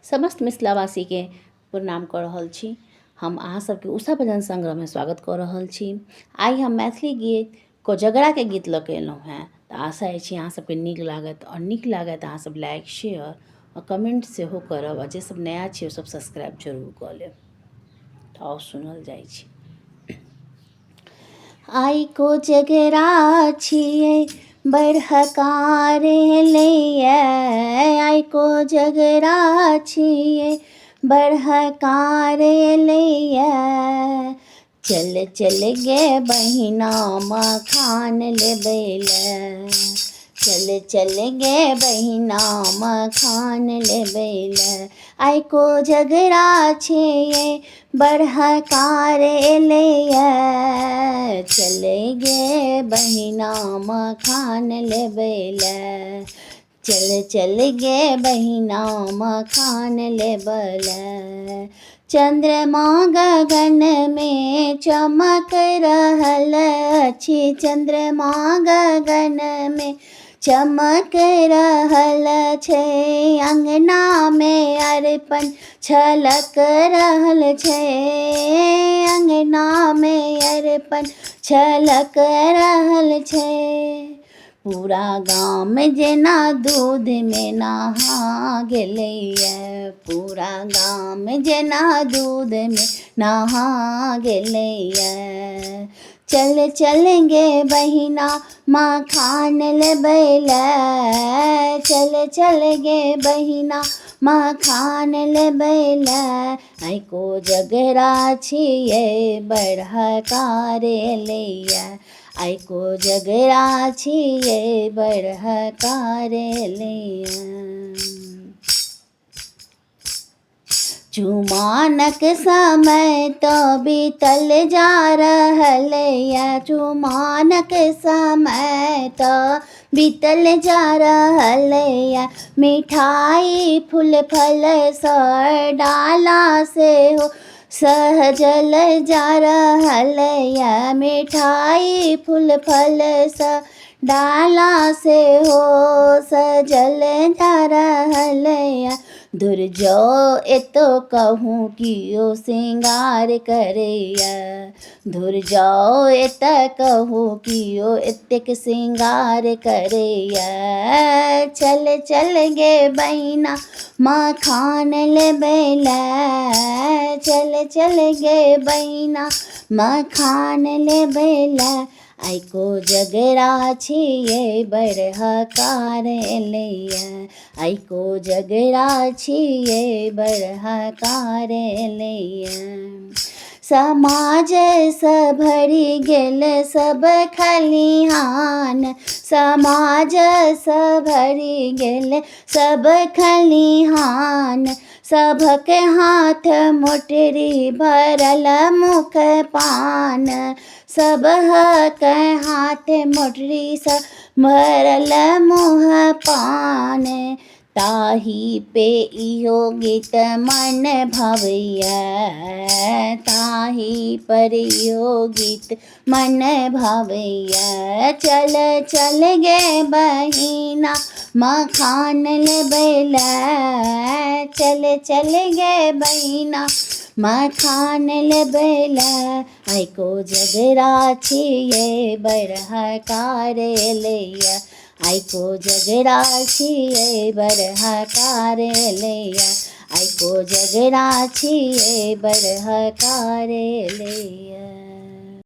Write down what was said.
समस्त मिथिलावासी के प्रणाम कऽ रहल छी। हम अहाँ सबके उषा भजन संग्रह में स्वागत कऽ रहल छी। आइ हम मैथिली गीत कोजगरा के गीत लऽ के एलहुँ हैं। तऽ आशा अछि अहाँ सबके नीक लागत, और नीक लागत अहाँ सब लाइक शेयर और कमेंट सेहो करब, और जे सब नया छै ओ सब सब्सक्राइब जरूर कऽ लेब। तऽ आउ सुनल जाइ छी। आइ कोजगरा छियै बरहकार एलैया, आइ कोजगरा छियै बरहकार एलैया। चल चल गे बहिना मखान लेबै लए, चल चल गे बहिना मखान लेबै लए। आइ कोजगरा छियै बरहकार एलैया, चल गे बहिना मखान लेबै लए, चल चल गे बहिना मखान लेबै लए। चंद्रमा गगन में चमक रहल अछि, चंद्रमा गगन में चमक रहल छै। अंगना में अरिपन छलक रहल छै, अंगना में अरिपन छलक रहल छै। पूरा गाम जेना दूध में नहा गेलैया, पूरा गाम जेना दूध में नहा गेलैया। चल चल गे बहिना मखान लेबै लए, चल चल गे बहिना मखान लेबै लए। आइ कोजगरा छियै बरहकार एलैया, आइ कोजगरा छियै बरहकार एलैया। चुमानक समय तो बीतल जा रहलैया, चुमानक समय तो बीतल जा रहलैया। मिठाई फूल फल सँ डाला से हो सहजल जा रहलैया, मिठाई फूल फल सँ डाला से हो सजल जा रहलैया। दूर जो एतो कहूँ कियो श्रृंगार करैया, दूर जाओ एत कहूँ कियो एतेक श्रृंगार करैया। चल चल गे बहिना मखान लेबै लए, चल चल गे बहिना मखान लेबै लए। आइ कोजगरा छियै बरहकार एलैया, आइ कोजगरा छियै बरहकार एलैया। समाज सँ भरि गेल सब खलिहान, समाज सँ भरि गेल सब खलिहान। सबक हाथ मोटरी भरल मुख पान, सबहक हाथ मोटरी सँ भरल मुँह पान। ताहि पे इहो गीत मन भावैया, ताहि पर इहो गीत मन भावैया। चल चल गे बहिना मखान लेबै लए, चल चल गे बहिना मखान लेबै लए। आइ कोजगरा छियै बरहकार एलैया, आइ कोजगरा छियै बरहकार एलैया, आइ कोजगरा छियै बरहकार एलैया।